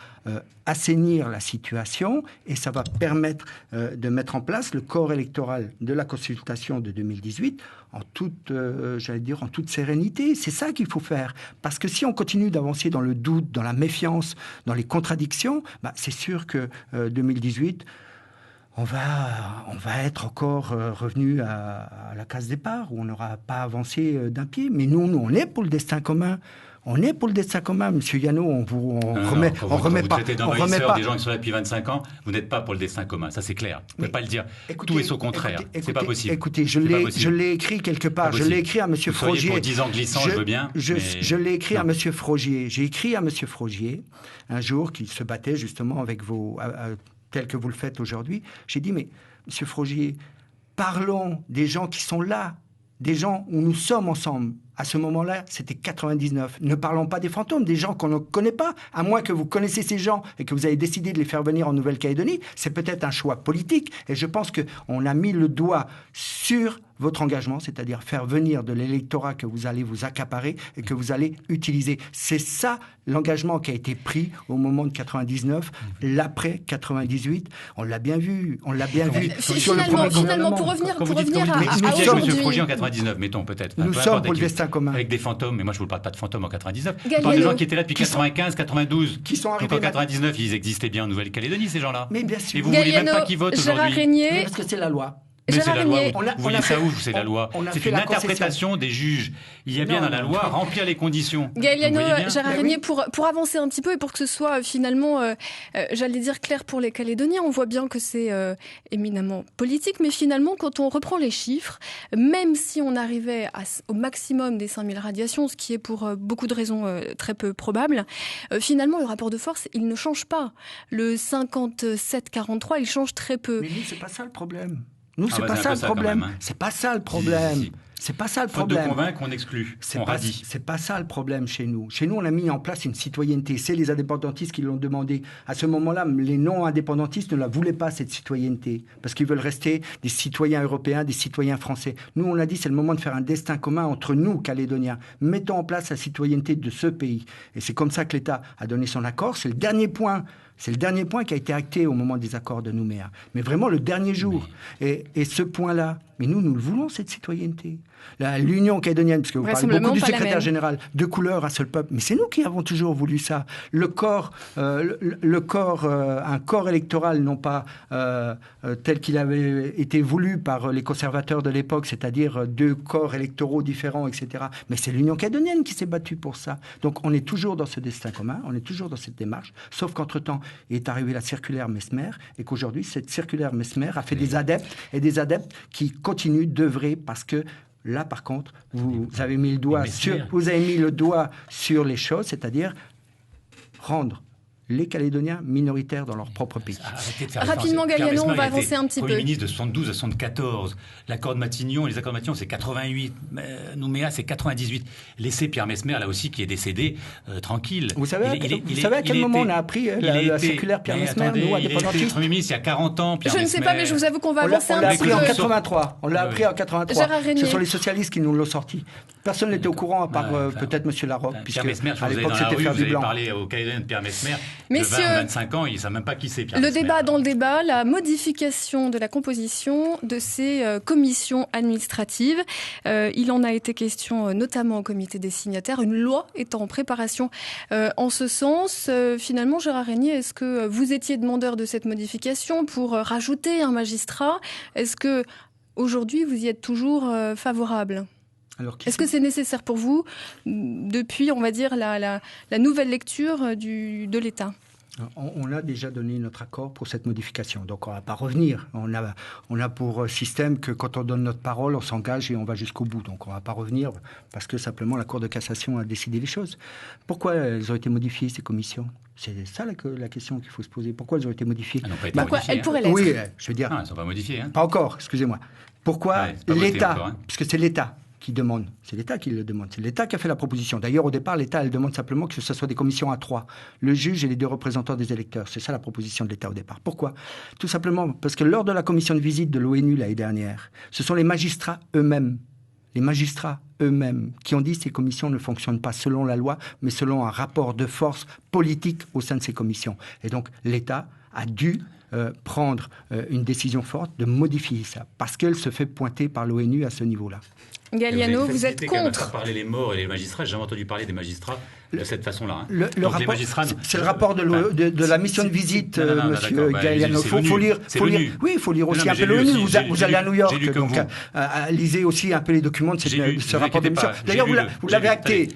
assainir la situation et ça va permettre de mettre en place le corps électoral de la consultation de 2018 en toute sérénité. C'est ça qu'il faut faire. Parce que si on continue d'avancer dans le doute, dans la méfiance, dans les contradictions, c'est sûr que 2018... On va être encore revenu à la case départ, où on n'aura pas avancé d'un pied. Mais nous, on est pour le destin commun. On est pour le destin commun, Monsieur Yano. On remet pas. Vous traitez d'envahisseurs des gens qui sont là depuis 25 ans. Vous n'êtes pas pour le destin commun. Ça, c'est clair. Vous ne pouvez pas le dire. Tout est au contraire. C'est pas possible. Écoutez, je l'ai écrit quelque part. Je l'ai écrit à Monsieur Frogier. Pour 10 ans glissants, je veux bien. Je l'ai écrit à Monsieur Frogier. J'ai écrit à Monsieur Frogier un jour qui se battait justement avec tel que vous le faites aujourd'hui. J'ai dit, mais Monsieur Frogier, parlons des gens qui sont là, des gens où nous sommes ensemble. À ce moment-là, c'était 99. Ne parlons pas des fantômes, des gens qu'on ne connaît pas, à moins que vous connaissez ces gens et que vous avez décidé de les faire venir en Nouvelle-Calédonie. C'est peut-être un choix politique et je pense qu'on a mis le doigt sur votre engagement, c'est-à-dire faire venir de l'électorat que vous allez vous accaparer et que vous allez utiliser. C'est ça l'engagement qui a été pris au moment de 99, l'après 98. On l'a bien vu, Finalement, pour revenir à aujourd'hui. M. Frogier en 99, mettons peut-être. Nous sommes pour le destin commun. Avec des fantômes, mais moi je ne vous parle pas de fantômes en 99. Je parle de gens qui étaient là depuis 95, 92. Qui sont arrivés. Donc en 99, ils existaient bien en Nouvelle-Calédonie, ces gens-là. Mais bien sûr. Et vous ne voulez même pas qu'ils votent aujourd'hui. Parce que c'est la loi. Mais c'est la loi. Vous voyez ça où, c'est la loi? C'est une interprétation des juges. Il y a bien dans la loi remplir les conditions. Gaëliano, Gérard Régnier, pour avancer un petit peu et pour que ce soit finalement, j'allais dire clair pour les Calédoniens, on voit bien que c'est éminemment politique, mais finalement, quand on reprend les chiffres, même si on arrivait au maximum des 5000 radiations, ce qui est pour beaucoup de raisons très peu probable, finalement, le rapport de force, il ne change pas. Le 57-43, il change très peu. Mais nous, c'est pas ça le problème. Nous, c'est pas ça le problème. C'est pas ça le problème. C'est pas ça le problème. Faute de convaincre, on exclut, on radie. C'est pas ça le problème chez nous. Chez nous, on a mis en place une citoyenneté. C'est les indépendantistes qui l'ont demandé. À ce moment-là, les non-indépendantistes ne la voulaient pas, cette citoyenneté, parce qu'ils veulent rester des citoyens européens, des citoyens français. Nous, on a dit, c'est le moment de faire un destin commun entre nous, Calédoniens. Mettons en place la citoyenneté de ce pays. Et c'est comme ça que l'État a donné son accord. C'est le dernier point. C'est le dernier point qui a été acté au moment des accords de Nouméa. Mais vraiment le dernier jour. Et ce point-là, mais nous le voulons, cette citoyenneté. L'Union calédonienne, parce que vous parlez beaucoup du secrétaire général, de couleur, un seul peuple. Mais c'est nous qui avons toujours voulu ça. Un corps électoral, non pas tel qu'il avait été voulu par les conservateurs de l'époque, c'est-à-dire 2 corps électoraux différents, etc. Mais c'est l'Union calédonienne qui s'est battue pour ça. Donc on est toujours dans ce destin commun, on est toujours dans cette démarche, sauf qu'entre-temps, est arrivée la circulaire Messmer, et qu'aujourd'hui, cette circulaire Messmer a fait des adeptes qui continuent d'œuvrer parce que là, par contre, vous avez mis le doigt sur les choses, c'est-à-dire rendre les Calédoniens minoritaires dans leur propre pays. Rapidement, Gaëliano, on va avancer un petit peu. Premier ministre de 72 à 74. L'accord de Matignon, les accords de Matignon, c'est 88. Nouméa, c'est 98. Laissez Pierre Messmer, là aussi, qui est décédé, tranquille. Vous savez à quel moment on a appris la circulaire Pierre Messmer, nous, indépendantistes? Il était Premier ministre il y a 40 ans, Pierre Messmer. Je ne sais pas, mais je vous avoue qu'on va avancer un petit peu. On l'a appris en 83. On l'a appris en 83. Ce sont les socialistes qui nous l'ont sorti. Personne n'était au courant, à part peut-être M. Larocque, puisque à l'époque, c'était faire du blanc. Vous avez parlé aux Calédoniens de Pierre Messmer. Messieurs, 25 ans, ils ne savent même pas qui c'est Pierre Messmer. Le débat dans le débat, la modification de la composition de ces commissions administratives. Il en a été question notamment au comité des signataires. Une loi est en préparation en ce sens. Finalement, Gérard Régnier, est-ce que vous étiez demandeur de cette modification pour rajouter un magistrat? Est-ce que aujourd'hui vous y êtes toujours favorable? Est-ce que c'est nécessaire pour vous depuis, on va dire, la nouvelle lecture de l'État? On a déjà donné notre accord pour cette modification, donc on ne va pas revenir. On a pour système que quand on donne notre parole, on s'engage et on va jusqu'au bout. Donc on ne va pas revenir parce que simplement la Cour de cassation a décidé les choses. Pourquoi elles ont été modifiées, ces commissions ? C'est ça la question qu'il faut se poser. Pourquoi elles ont été modifiées ? Pourquoi elles pourraient l'être ? Oui, je veux dire... elles ne sont pas modifiées. Pas encore, excusez-moi. Pourquoi l'État encore, parce que c'est l'État qui demande. C'est l'État qui le demande. C'est l'État qui a fait la proposition. D'ailleurs, au départ, l'État, elle demande simplement que ce soit des commissions à 3. Le juge et les 2 représentants des électeurs. C'est ça la proposition de l'État au départ. Pourquoi ? Tout simplement parce que lors de la commission de visite de l'ONU l'année dernière, ce sont les magistrats eux-mêmes qui ont dit que ces commissions ne fonctionnent pas selon la loi, mais selon un rapport de force politique au sein de ces commissions. Et donc, l'État a dû prendre une décision forte de modifier ça, parce qu'elle se fait pointer par l'ONU à ce niveau-là. Galliano, vous êtes contre. Parler les morts et les magistrats, j'ai jamais entendu parler des magistrats de cette façon-là. Hein. Le rapport, c'est le rapport de la mission de visite, monsieur Galliano. Il faut lire. Oui, il faut lire aussi un peu l'ONU. Vous allez à New York, donc lisez aussi un peu les documents de ce rapport de mission. D'ailleurs, vous l'avez acté,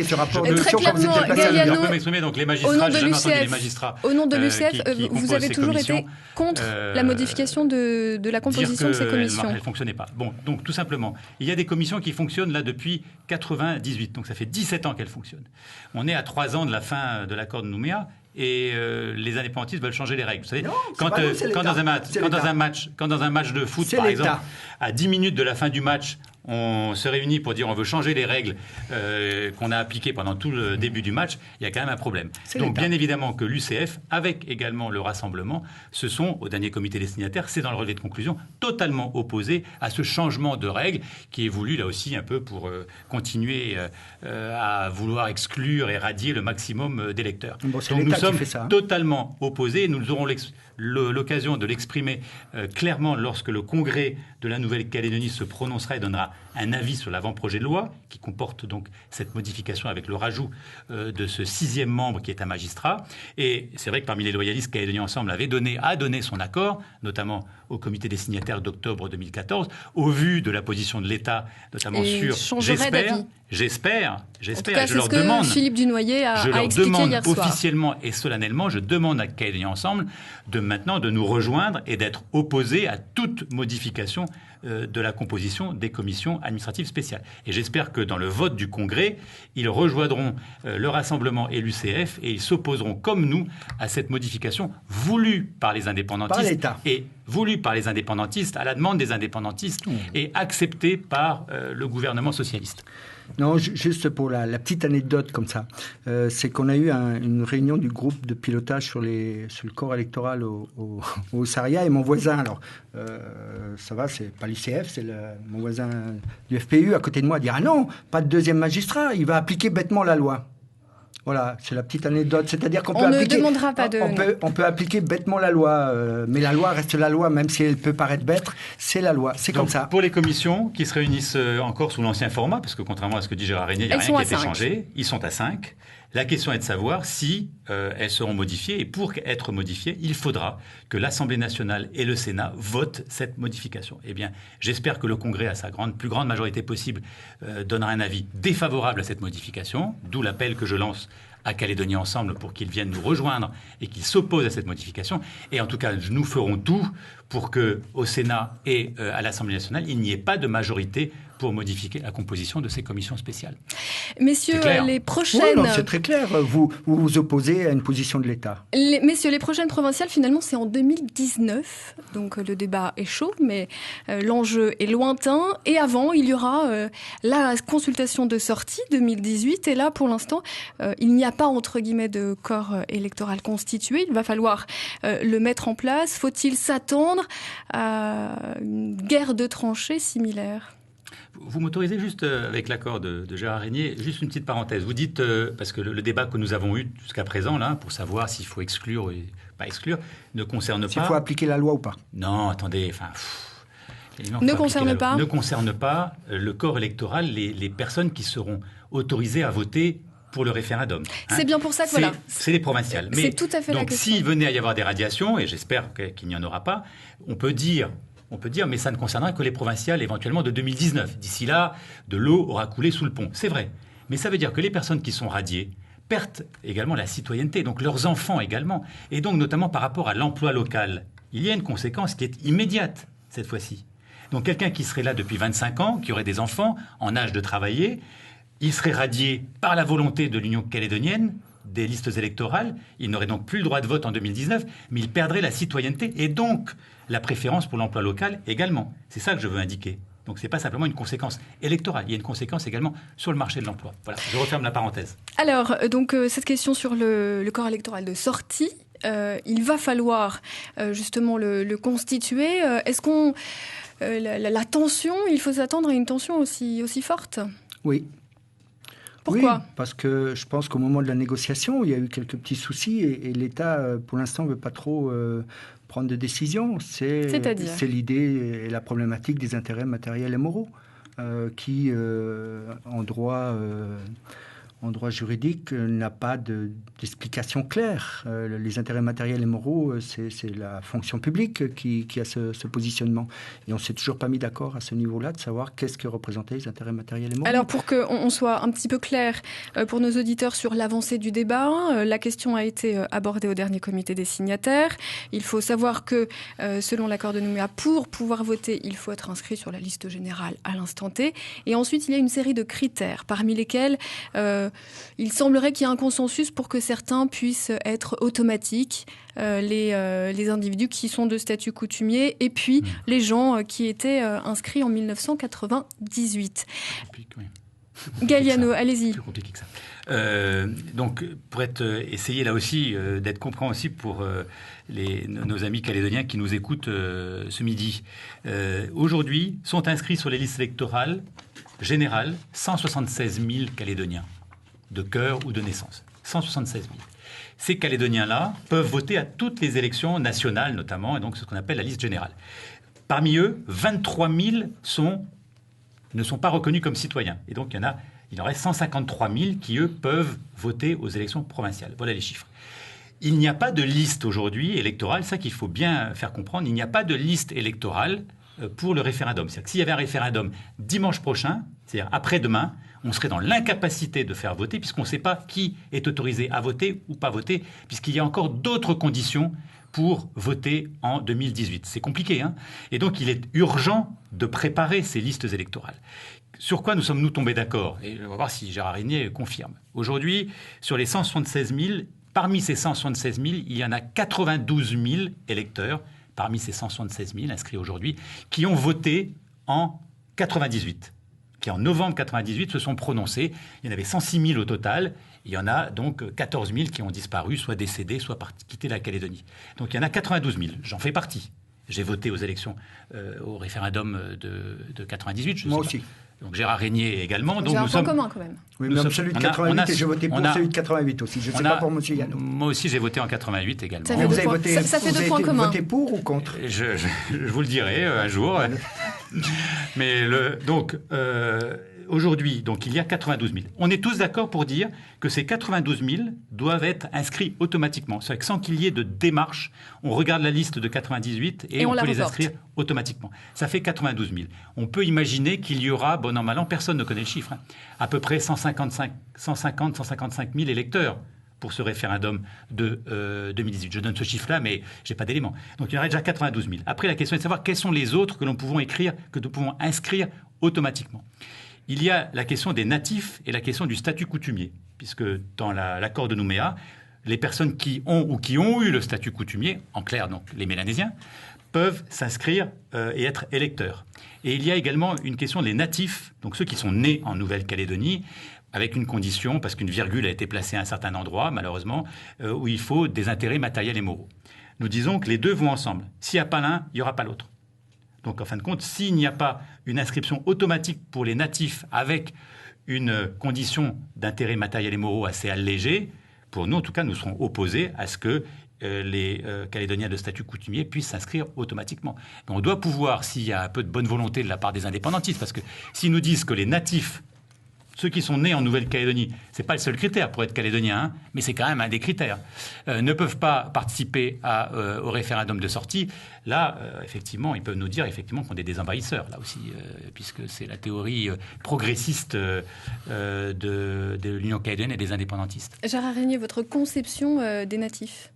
ce rapport de mission quand vous êtes déplacé à New York. Je peux m'exprimer, donc les magistrats, j'ai jamais entendu les magistrats. Au nom de l'UCF, vous avez toujours été contre la modification de la composition de ces commissions. Elle ne fonctionnait pas. Bon, donc tout simplement, il y a des commissions qui fonctionnent là depuis 98, donc ça fait 17 ans qu'elles fonctionnent. On est à 3 ans de la fin de l'accord de Nouméa et les indépendantistes veulent changer les règles. Vous savez, quand dans un match de foot, par exemple, à 10 minutes de la fin du match, on se réunit pour dire on veut changer les règles qu'on a appliquées pendant tout le début du match, il y a quand même un problème. Donc bien évidemment que l'UCF, avec également le Rassemblement, se sont, au dernier comité des signataires, c'est dans le relevé de conclusion, totalement opposés à ce changement de règles qui est voulu là aussi un peu pour continuer à vouloir exclure et radier le maximum d'électeurs. Bon, donc nous sommes totalement opposés et nous aurons l'occasion de l'exprimer clairement lorsque le Congrès de la Nouvelle-Calédonie se prononcera et donnera un avis sur l'avant-projet de loi qui comporte donc cette modification avec le rajout de ce 6e membre qui est un magistrat. Et c'est vrai que parmi les loyalistes, Calédonie Ensemble a donné son accord, notamment au comité des signataires d'octobre 2014, au vu de la position de l'État, notamment j'espère, je leur demande, Philippe Dunoyer a expliqué hier soir. Officiellement et solennellement, je demande à Calédonie Ensemble de nous rejoindre et d'être opposés à toute modification de la composition des commissions administratives spéciales. Et j'espère que dans le vote du Congrès, ils rejoindront le Rassemblement et l'UCF et ils s'opposeront comme nous à cette modification voulue par les indépendantistes. Par l'État. Et voulue par les indépendantistes, à la demande des indépendantistes et acceptée par le gouvernement socialiste. Non, juste pour la petite anecdote comme ça, c'est qu'on a eu une réunion du groupe de pilotage sur le corps électoral au Sarria et mon voisin, alors ça va, c'est pas l'ICF, c'est mon voisin du FPU à côté de moi, dit « Ah non, pas de 2e magistrat, il va appliquer bêtement la loi ». Voilà, c'est la petite anecdote. C'est-à-dire qu'on peut appliquer bêtement la loi, mais la loi reste la loi, même si elle peut paraître bête, c'est la loi. C'est comme ça. Pour les commissions qui se réunissent encore sous l'ancien format, parce que contrairement à ce que dit Gérard Régnier, il n'y a rien qui a été changé, ils sont à 5. La question est de savoir si elles seront modifiées. Et pour être modifiées, il faudra que l'Assemblée nationale et le Sénat votent cette modification. Eh bien, j'espère que le Congrès, à sa plus grande majorité possible, donnera un avis défavorable à cette modification, d'où l'appel que je lance à Calédonie Ensemble pour qu'ils viennent nous rejoindre et qu'ils s'opposent à cette modification. Et en tout cas, nous ferons tout pour qu'au Sénat et à l'Assemblée nationale, il n'y ait pas de majorité pour modifier la composition de ces commissions spéciales. Messieurs, les prochaines... Oui, non, c'est très clair. Vous vous opposez à une position de l'État. Messieurs, les prochaines provinciales, finalement, c'est en 2019. Donc, le débat est chaud, mais l'enjeu est lointain. Et avant, il y aura la consultation de sortie 2018. Et là, pour l'instant, il n'y a pas, entre guillemets, de corps électoral constitué. Il va falloir le mettre en place. Faut-il s'attendre à une guerre de tranchées similaire ? Vous m'autorisez juste, avec l'accord de Gérard Régnier, juste une petite parenthèse. Vous dites, parce que le débat que nous avons eu jusqu'à présent, là, pour savoir s'il faut exclure ou pas exclure, ne concerne pas... S'il faut appliquer la loi ou pas. Non, attendez, ne concerne pas le corps électoral, les personnes qui seront autorisées à voter pour le référendum. C'est bien pour ça que voilà. C'est les provinciales. Mais, c'est tout à fait la question. Donc, s'il venait à y avoir des radiations, et j'espère qu'il n'y en aura pas, on peut dire, mais ça ne concernera que les provinciales éventuellement de 2019. D'ici là, de l'eau aura coulé sous le pont. C'est vrai. Mais ça veut dire que les personnes qui sont radiées perdent également la citoyenneté, donc leurs enfants également. Et donc, notamment par rapport à l'emploi local, il y a une conséquence qui est immédiate, cette fois-ci. Donc, quelqu'un qui serait là depuis 25 ans, qui aurait des enfants en âge de travailler, il serait radié par la volonté de l'Union calédonienne des listes électorales. Il n'aurait donc plus le droit de vote en 2019, mais il perdrait la citoyenneté et donc la préférence pour l'emploi local également. C'est ça que je veux indiquer. Donc, ce n'est pas simplement une conséquence électorale. Il y a une conséquence également sur le marché de l'emploi. Voilà, je referme la parenthèse. Alors, cette question sur le corps électoral de sortie, il va falloir justement le constituer. Est-ce qu'on... la tension, il faut s'attendre à une tension aussi forte ? Oui. Pourquoi ? Oui, parce que je pense qu'au moment de la négociation, il y a eu quelques petits soucis et l'État, pour l'instant, ne veut pas trop prendre de décision. C'est-à-dire ? C'est l'idée et la problématique des intérêts matériels et moraux qui, en droit juridique, n'a pas d'explication claire. Les intérêts matériels et moraux, c'est la fonction publique qui a ce positionnement. Et on ne s'est toujours pas mis d'accord à ce niveau-là de savoir qu'est-ce que représentaient les intérêts matériels et moraux. Alors, pour qu'on soit un petit peu clair pour nos auditeurs sur l'avancée du débat, la question a été abordée au dernier comité des signataires. Il faut savoir que, selon l'accord de Nouméa, pour pouvoir voter, il faut être inscrit sur la liste générale à l'instant T. Et ensuite, il y a une série de critères, parmi lesquels il semblerait qu'il y ait un consensus pour que certains puissent être automatiques, les individus qui sont de statut coutumier et puis les gens qui étaient inscrits en 1998. Galliano, allez-y. Plus compliqué que ça. Donc, pour essayer là aussi d'être compréhensif pour nos amis calédoniens qui nous écoutent ce midi. Aujourd'hui, sont inscrits sur les listes électorales générales 176 000 Calédoniens, de cœur ou de naissance. 176 000. Ces Calédoniens-là peuvent voter à toutes les élections nationales, notamment, et donc ce qu'on appelle la liste générale. Parmi eux, 23 000 ne sont pas reconnus comme citoyens. Et donc, il en reste 153 000 qui, eux, peuvent voter aux élections provinciales. Voilà les chiffres. Il n'y a pas de liste aujourd'hui électorale, ça qu'il faut bien faire comprendre, il n'y a pas de liste électorale pour le référendum. C'est-à-dire que s'il y avait un référendum dimanche prochain, c'est-à-dire après-demain, on serait dans l'incapacité de faire voter puisqu'on ne sait pas qui est autorisé à voter ou pas voter, puisqu'il y a encore d'autres conditions pour voter en 2018. C'est compliqué, hein ? Et donc, il est urgent de préparer ces listes électorales. Sur quoi nous sommes-nous tombés d'accord ? Et on va voir si Gérard Régnier confirme. Aujourd'hui, sur les 176 000, parmi ces 176 000, il y en a 92 000 électeurs, parmi ces 176 000 inscrits aujourd'hui, qui ont voté en 98, qui en novembre 98 se sont prononcés. Il y en avait 106 000 au total. Il y en a donc 14 000 qui ont disparu, soit décédés, soit quitté la Calédonie. Donc il y en a 92 000. J'en fais partie. J'ai voté aux élections, au référendum de 98. Moi aussi. Donc Gérard Régnier également. Donc nous sommes commun quand même. Oui, mais celui de 88 et j'ai voté pour celui de 88 aussi. Je ne sais pas pour M. Yannou. Moi aussi, j'ai voté en 88 également. Ça fait deux points communs. Vous avez voté pour ou contre ? Je vous le dirai un jour. Mais aujourd'hui, donc, il y a 92 000. On est tous d'accord pour dire que ces 92 000 doivent être inscrits automatiquement. C'est-à-dire que sans qu'il y ait de démarche, on regarde la liste de 98 et on peut les inscrire automatiquement. Ça fait 92 000. On peut imaginer qu'il y aura, bon an, mal an, personne ne connaît le chiffre, à peu près 155 000 électeurs pour ce référendum de 2018. Je donne ce chiffre-là, mais je n'ai pas d'éléments. Donc, il y en aurait déjà 92 000. Après, la question est de savoir quels sont les autres que nous pouvons inscrire automatiquement. Il y a la question des natifs et la question du statut coutumier, puisque dans l'accord de Nouméa, les personnes qui ont eu le statut coutumier, en clair donc les Mélanésiens, peuvent s'inscrire et être électeurs. Et il y a également une question des natifs, donc ceux qui sont nés en Nouvelle-Calédonie, avec une condition, parce qu'une virgule a été placée à un certain endroit, malheureusement, où il faut des intérêts matériels et moraux. Nous disons que les deux vont ensemble. S'il n'y a pas l'un, il n'y aura pas l'autre. Donc, en fin de compte, s'il n'y a pas une inscription automatique pour les natifs avec une condition d'intérêt matériel et moraux assez allégée, pour nous, en tout cas, nous serons opposés à ce que les Calédoniens de statut coutumier puissent s'inscrire automatiquement. Mais on doit pouvoir, s'il y a un peu de bonne volonté de la part des indépendantistes, parce que s'ils nous disent que les natifs Ceux qui sont nés en Nouvelle-Calédonie, ce n'est pas le seul critère pour être calédonien, hein, mais c'est quand même un des critères, ne peuvent pas participer au référendum de sortie. Là, effectivement, ils peuvent nous dire effectivement qu'on est des envahisseurs, là aussi, puisque c'est la théorie progressiste de l'Union calédonienne et des indépendantistes. Gérard Régnier, votre conception des natifs,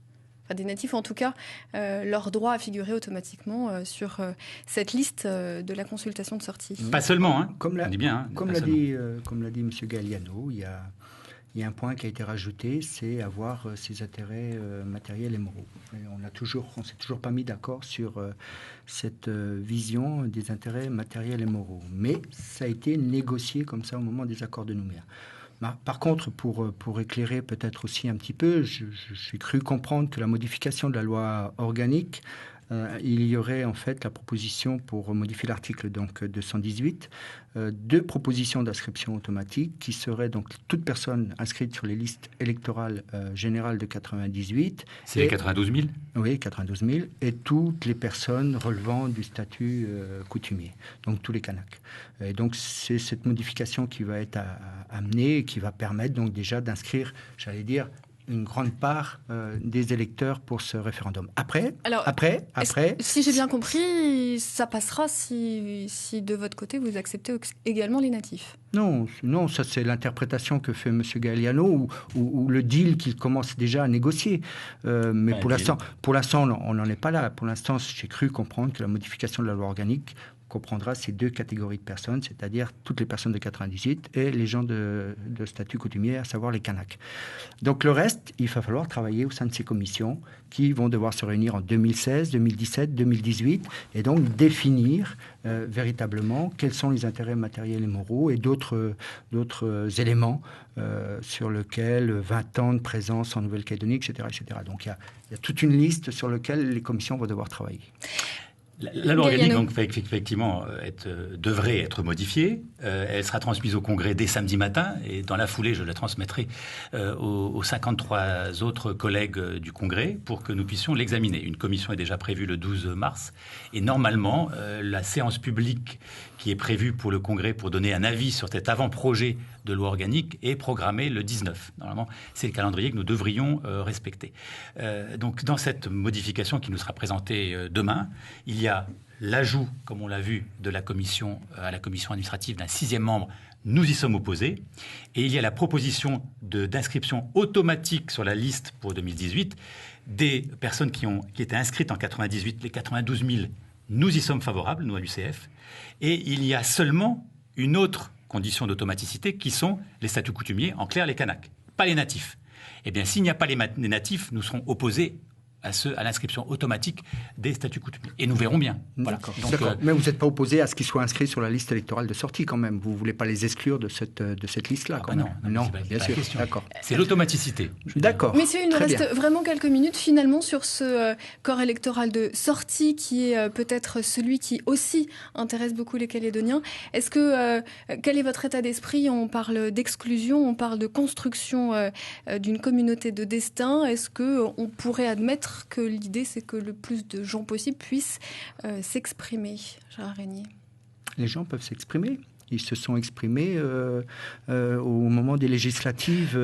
des natifs en tout cas, leur droit à figurer automatiquement sur cette liste de la consultation de sortie. Pas seulement, hein. Comme l'a dit M. Galliano, il y a un point qui a été rajouté, c'est avoir ses intérêts matériels et moraux. Et on s'est toujours pas mis d'accord sur cette vision des intérêts matériels et moraux. Mais ça a été négocié comme ça au moment des accords de Nouméa. Par contre, pour éclairer peut-être aussi un petit peu, j'ai cru comprendre que la modification de la loi organique, il y aurait en fait la proposition pour modifier l'article donc 218, deux propositions d'inscription automatique qui seraient donc toute personne inscrite sur les listes électorales générales de 98. C'est les 92 000 ? Oui, 92 000, et toutes les personnes relevant du statut coutumier, donc tous les Kanaks. Et donc c'est cette modification qui va être amenée et qui va permettre donc déjà d'inscrire, j'allais dire, une grande part des électeurs pour ce référendum. Après, si j'ai bien compris, ça passera si de votre côté vous acceptez également les natifs. Non, ça c'est l'interprétation que fait M. Galliano ou le deal qu'il commence déjà à négocier. Mais pour l'instant, on n'en est pas là. Pour l'instant, j'ai cru comprendre que la modification de la loi organique comprendra ces deux catégories de personnes, c'est-à-dire toutes les personnes de 98 et les gens de statut coutumier, à savoir les Kanaks. Donc le reste, il va falloir travailler au sein de ces commissions qui vont devoir se réunir en 2016, 2017, 2018 et donc définir véritablement quels sont les intérêts matériels et moraux et d'autres éléments sur lesquels 20 ans de présence en Nouvelle-Calédonie, etc., etc. Donc il y a toute une liste sur laquelle les commissions vont devoir travailler. La loi organique donc, effectivement devrait être modifiée. Elle sera transmise au Congrès dès samedi matin et dans la foulée, je la transmettrai aux 53 autres collègues du Congrès pour que nous puissions l'examiner. Une commission est déjà prévue le 12 mars et normalement, la séance publique qui est prévue pour le Congrès pour donner un avis sur cet avant-projet de loi organique est programmée le 19. Normalement, c'est le calendrier que nous devrions respecter. Donc, dans cette modification qui nous sera présentée demain, il y a l'ajout, comme on l'a vu, de la commission à la commission administrative d'un 6e membre. Nous y sommes opposés. Et il y a la proposition d'inscription automatique sur la liste pour 2018 des personnes qui étaient inscrites en 98, les 92 000. Nous y sommes favorables, nous à l'UCF. Et il y a seulement une autre condition d'automaticité qui sont les statuts coutumiers, en clair les Kanaks, pas les natifs. Eh bien, s'il n'y a pas les natifs, nous serons opposés à l'inscription automatique des statuts coutumiers. Et nous verrons bien. Voilà. D'accord. Mais vous n'êtes pas opposé à ce qu'ils soient inscrits sur la liste électorale de sortie quand même. Vous ne voulez pas les exclure de cette liste-là quand même. Non, bien sûr. D'accord. C'est l'automaticité. D'accord. Messieurs, il nous reste vraiment quelques minutes finalement sur ce corps électoral de sortie qui est peut-être celui qui aussi intéresse beaucoup les Calédoniens. Quel est votre état d'esprit ? On parle d'exclusion, on parle de construction d'une communauté de destin. Est-ce qu'on pourrait admettre que l'idée, c'est que le plus de gens possible puissent s'exprimer, Gérard Régnier ? Les gens peuvent s'exprimer. Ils se sont exprimés au moment des législatives.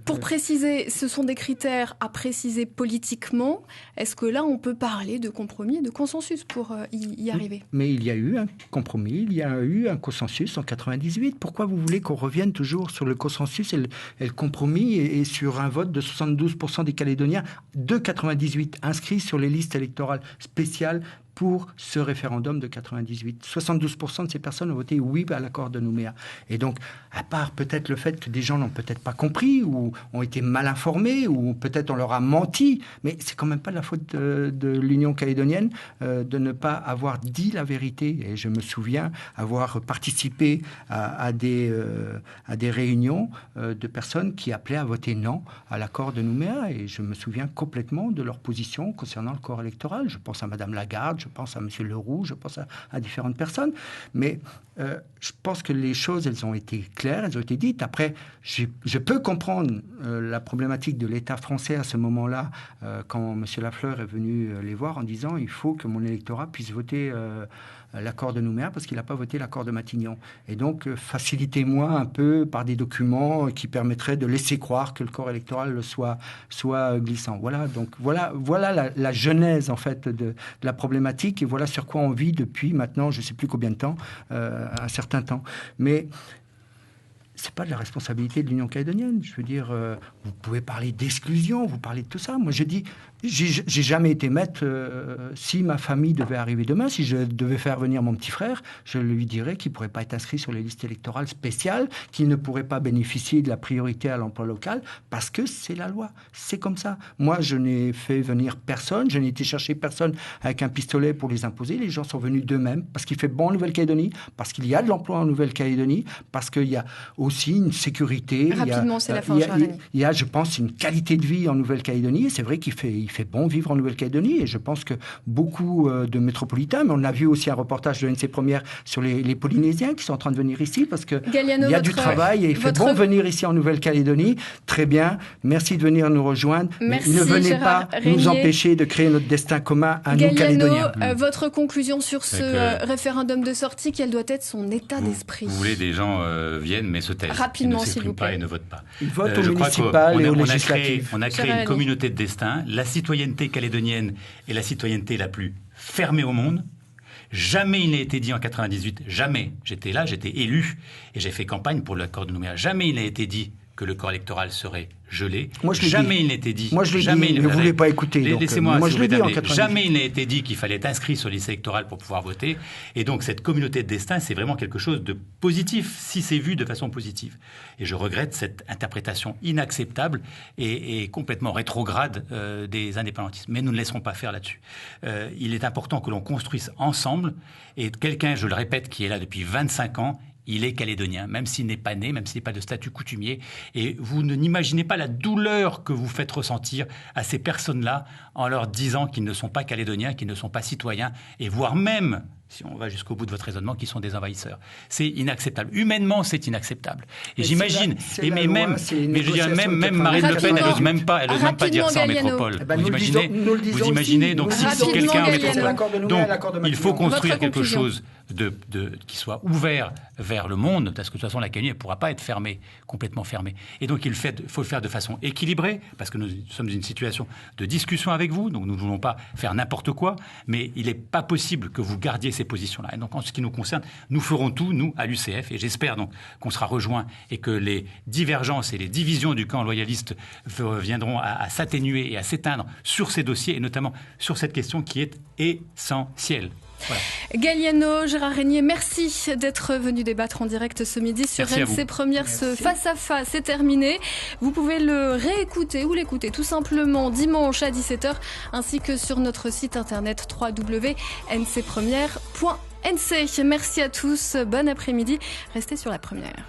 Pour préciser, ce sont des critères à préciser politiquement. Est-ce que là, on peut parler de compromis, de consensus pour y arriver ? Mais il y a eu un compromis, il y a eu un consensus en 98. Pourquoi vous voulez qu'on revienne toujours sur le consensus et le compromis et sur un vote de 72% des Calédoniens de 98 inscrits sur les listes électorales spéciales pour ce référendum de 98. 72% de ces personnes ont voté oui à l'accord de Nouméa. Et donc, à part peut-être le fait que des gens n'ont peut-être pas compris ou ont été mal informés ou peut-être on leur a menti, mais c'est quand même pas de la faute de l'Union calédonienne de ne pas avoir dit la vérité. Et je me souviens avoir participé à des réunions de personnes qui appelaient à voter non à l'accord de Nouméa. Et je me souviens complètement de leur position concernant le corps électoral. Je pense à Madame Lagarde, je pense à M. Leroux, je pense à différentes personnes. Mais je pense que les choses, elles ont été claires, elles ont été dites. Après, je peux comprendre la problématique de l'État français à ce moment-là, quand M. Lafleur est venu les voir en disant « il faut que mon électorat puisse voter l'accord de Nouméa parce qu'il n'a pas voté l'accord de Matignon. Et donc, facilitez-moi un peu par des documents qui permettraient de laisser croire que le corps électoral soit glissant. Voilà, donc voilà la genèse en fait de la problématique et voilà sur quoi on vit depuis maintenant, je ne sais plus combien de temps, un certain temps. Mais c'est pas de la responsabilité de l'Union calédonienne. Je veux dire, vous pouvez parler d'exclusion, vous parlez de tout ça. Moi, je dis, j'ai jamais été maître. Si ma famille devait arriver demain, si je devais faire venir mon petit frère, je lui dirais qu'il pourrait pas être inscrit sur les listes électorales spéciales, qu'il ne pourrait pas bénéficier de la priorité à l'emploi local, parce que c'est la loi. C'est comme ça. Moi, je n'ai fait venir personne, je n'ai été chercher personne avec un pistolet pour les imposer. Les gens sont venus d'eux-mêmes, parce qu'il fait bon en Nouvelle-Calédonie, parce qu'il y a de l'emploi en Nouvelle-Calédonie, parce qu'il y a aussi une sécurité. Rapidement, c'est la fin, il y a, je pense, une qualité de vie en Nouvelle-Calédonie. Et c'est vrai qu'il fait bon vivre en Nouvelle-Calédonie. Et je pense que beaucoup de métropolitains, mais on a vu aussi un reportage de NC Première sur les Polynésiens qui sont en train de venir ici parce qu'il y a du travail et il fait bon venir ici en Nouvelle-Calédonie. Très bien. Merci de venir nous rejoindre. Merci, ne venez Gérard pas Régnier. nous empêcher de créer notre destin commun à nous, Galliano, Calédoniens. votre conclusion sur ce référendum de sortie, quel doit être son état d'esprit? Vous voulez des gens viennent mais se taisent. Rapidement, ne s'il vous s'expriment pas plaît. et ne votent pas. Ils votent au municipal et au législatif. On a créé une communauté de destin, la citoyenneté calédonienne est la citoyenneté la plus fermée au monde. Jamais il n'a été dit en 98, jamais, j'étais là, j'étais élu et j'ai fait campagne pour l'accord de Nouméa, jamais il n'a été dit que le corps électoral serait gelé. Moi, jamais il n'a été dit. Moi, je l'ai dit, mais vous ne voulez pas écouter. Laissez-moi, moi, je l'ai dit en 98. Jamais il n'a été dit qu'il fallait être inscrit sur les listes électorales pour pouvoir voter. Et donc, cette communauté de destin, c'est vraiment quelque chose de positif, si c'est vu de façon positive. Et je regrette cette interprétation inacceptable et complètement rétrograde des indépendantistes. Mais nous ne laisserons pas faire là-dessus. Il est important que l'on construise ensemble. Et quelqu'un, je le répète, qui est là depuis 25 ans, il est calédonien, même s'il n'est pas né, même s'il n'est pas de statut coutumier. Et vous n'imaginez pas la douleur que vous faites ressentir à ces personnes-là en leur disant qu'ils ne sont pas calédoniens, qu'ils ne sont pas citoyens, et voire même, si on va jusqu'au bout de votre raisonnement, qu'ils sont des envahisseurs. C'est inacceptable. Humainement, c'est inacceptable. Et j'imagine, mais je dirais même Marine Le Pen, elle n'ose même pas dire ça en métropole. Vous imaginez, donc si quelqu'un en métropole. Donc, il faut construire quelque chose qui soit ouvert vers le monde, parce que de toute façon la Calédonie ne pourra pas être complètement fermée. Et donc il faut le faire de façon équilibrée, parce que nous sommes dans une situation de discussion avec vous, donc nous ne voulons pas faire n'importe quoi, mais il n'est pas possible que vous gardiez ces positions-là. Et donc en ce qui nous concerne, nous ferons tout, nous, à l'UCF, et j'espère donc qu'on sera rejoints et que les divergences et les divisions du camp loyaliste viendront à s'atténuer et à s'éteindre sur ces dossiers, et notamment sur cette question qui est essentielle. Voilà. Galliano, Gérard Régnier, merci d'être venu débattre en direct ce midi sur NC Première. Ce face-à-face est terminé. Vous pouvez le réécouter ou l'écouter tout simplement dimanche à 17h ainsi que sur notre site internet www.ncpremière.nc. Merci à tous, bon après-midi, restez sur la première.